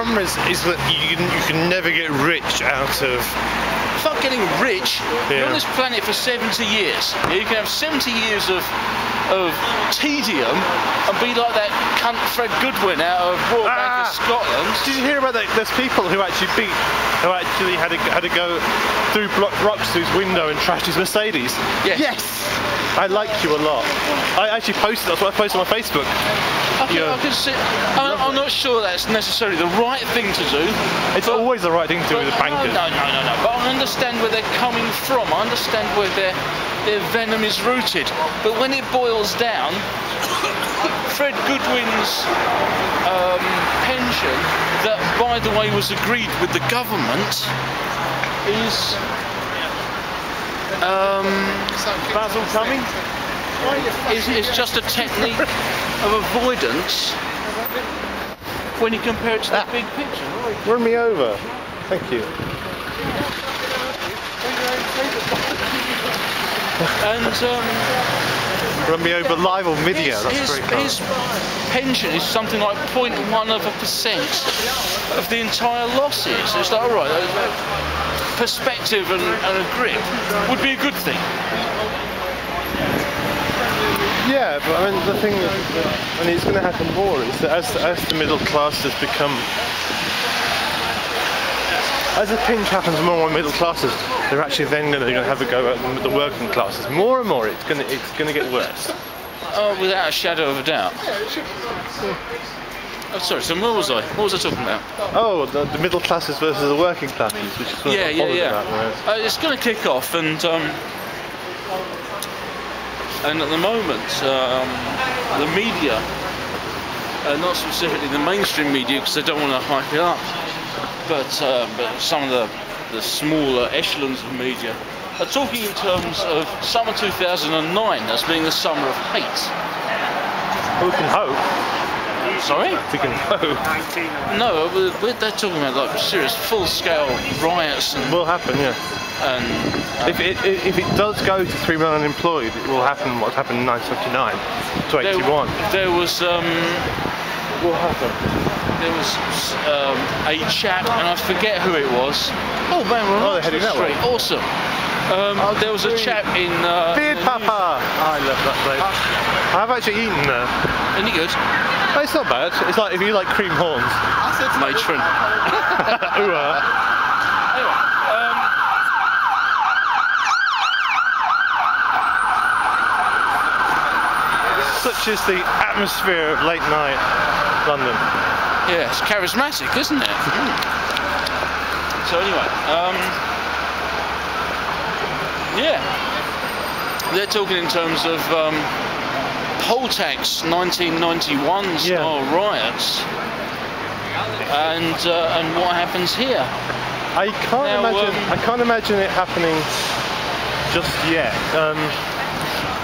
problem is that you can never get rich out of. Fuck getting rich. Yeah. You're on this planet for 70 years. You can have 70 years of tedium and be like that cunt Fred Goodwin out of Royal Bank of Scotland. Did you hear about that? There's people who actually had to go through rocks through his window and trash his Mercedes. Yes. I like you a lot. I actually posted. That's what I posted on my Facebook. I can see. I'm not sure that's necessarily the right thing to do. It's always the right thing to do with the bankers. No. But I understand where they're coming from. I understand where their venom is rooted. But when it boils down, Fred Goodwin's pension, that by the way was agreed with the government, is Basil coming? is just a technique of avoidance when you compare it to the big picture. Run me over. Thank you. And Run me over live on video. That's very kind. his pension is something like 0.1% of the entire losses. It's like, alright, perspective and a grip would be a good thing. Yeah, but I mean the thing that it's going to happen more is that as the middle class has become, as the pinch happens more on middle classes, they're actually then going to have a go at the working classes more and more. It's going to get worse. Oh, without a shadow of a doubt. Oh, sorry. So what was I talking about? Oh, the middle classes versus the working classes, which is what I bothered about. It's going to kick off, and at the moment, the media, not specifically the mainstream media, because they don't want to hype it up, but some of the smaller echelons of media are talking in terms of summer 2009 as being the summer of hate. We can hope. Sorry? We can hope. No, they're talking about like serious full-scale riots and... Will happen, yeah. And if it does go to 3 million unemployed, it will happen. What happened in 1979 to 81? There was What happened? there was a chap, and I forget who it was. Oh man, we're on they're heading that way. Awesome. There was a chap in Beard Papa. I love that place. I've actually eaten there. Any good? It's not bad. It's like if you like cream horns. Matron. Anyway, such is the atmosphere of late night London. yeah, it's charismatic, isn't it? So anyway, yeah, they're talking in terms of poll tax 1991 style riots, and what happens here. I can't imagine it happening just yet.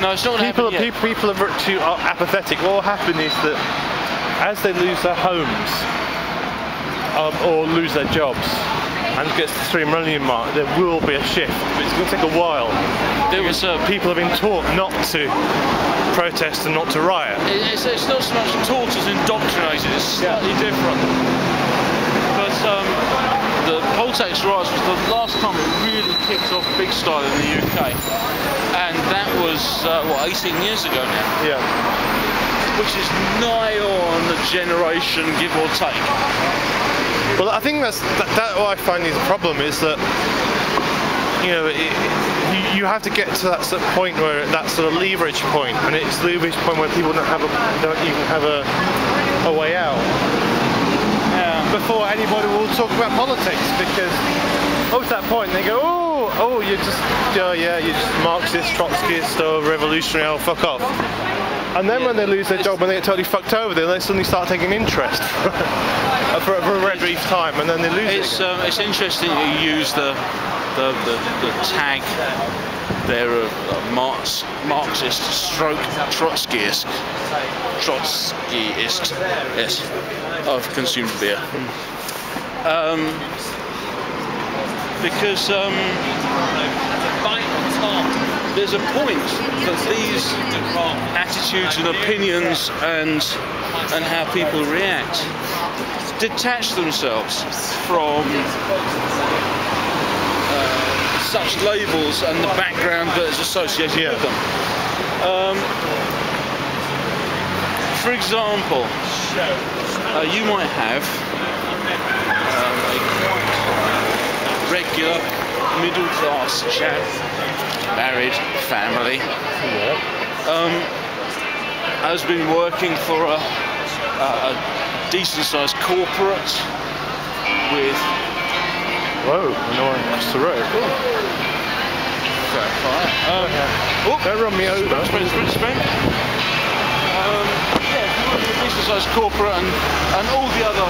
No, it's not happening yet. People are too apathetic. What will happen is that as they lose their homes or lose their jobs and gets to the 3 million mark, there will be a shift. But it's going to take a while. People have been taught not to protest and not to riot. It's not so much taught as indoctrinated. It's slightly different. But the poll tax riots was the last time it really kicked off big style in the UK. And that was, 18 years ago now? Yeah. Which is nigh on a generation, give or take. Well, I think that what I find is the problem is that, you know, you have to get to that sort of point where that sort of leverage point, and it's the leverage point where people don't even have a way out. Before anybody will talk about politics, because up to that point they go, oh, you're just Marxist, Trotskyist, or revolutionary, oh, fuck off. And then when they lose their job, when they get totally fucked over, then they suddenly start taking interest for a very brief time, and then they lose it. It's interesting that you use the tag there of Marxist stroke Trotskyist. Yes, I've consumed beer. Because there's a point that these attitudes and opinions and how people react detach themselves from such labels and the background that is associated with them. For example, you might have a quite regular middle-class chap, married, family, has been working for a decent-sized corporate with... Whoa, no one across the road. Fair fire. Don't run me over. Sprint. Yeah, a decent-sized corporate and all the other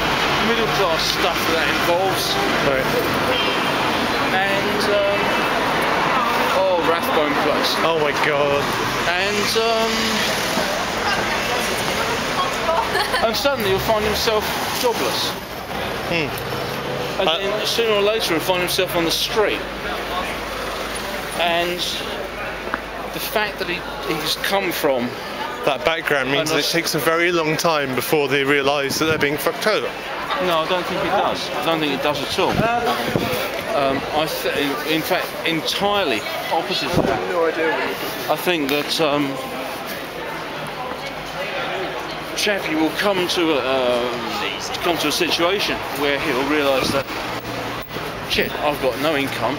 middle-class stuff that involves. Right. And Rathbone Place. Oh my god. And suddenly you'll find himself jobless. And then sooner or later he'll find himself on the street. And the fact that he's come from that background means that it takes a very long time before they realise that they're being fucked over. No, I don't think it does. I don't think it does at all. In fact, entirely opposite to that. No idea. I think that Chappie will come to a situation where he'll realise that, shit, I've got no income,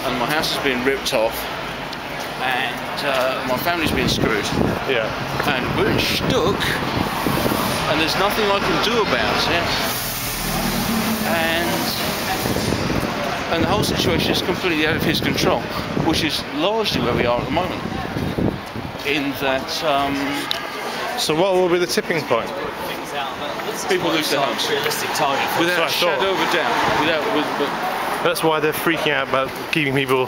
and my house has been ripped off, and my family's been screwed. Yeah. And we're stuck, and there's nothing I can do about it. And the whole situation is completely out of his control, which is largely where we are at the moment. In that, so what will be the tipping point? people lose their homes. Realistic target. Without a shadow of a doubt. That's why they're freaking out about keeping people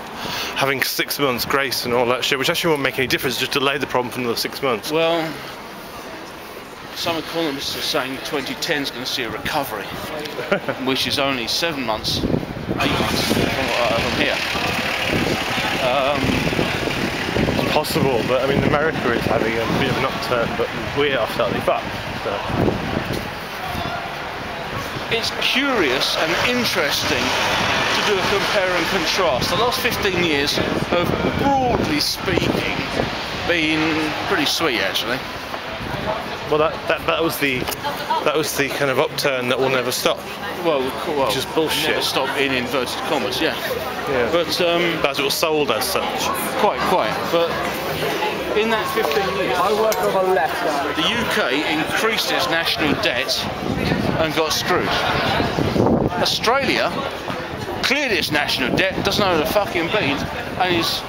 having 6 months grace and all that shit, which actually won't make any difference, just delay the problem for another 6 months. Well, some economists are saying 2010 is going to see a recovery, which is only 7 months, 8 months from here. It's possible, but I mean, America is having a bit of an upturn, but we're totally fucked. So. It's curious and interesting to do a compare and contrast. The last 15 years have, broadly speaking, been pretty sweet, actually. Well, that was the kind of upturn that will never stop. Well, just bullshit. Never stop in inverted commas, yeah. But that's what was sold as such. Quite. But in that 15 years, I work on the left. The UK increased its national debt and got screwed. Australia cleared its national debt, doesn't own a fucking bean, and is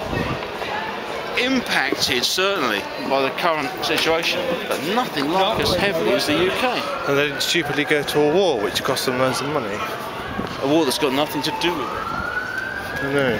impacted certainly by the current situation, but nothing like as heavily as the UK. And they didn't stupidly go to a war which cost them loads of money. A war that's got nothing to do with it. No.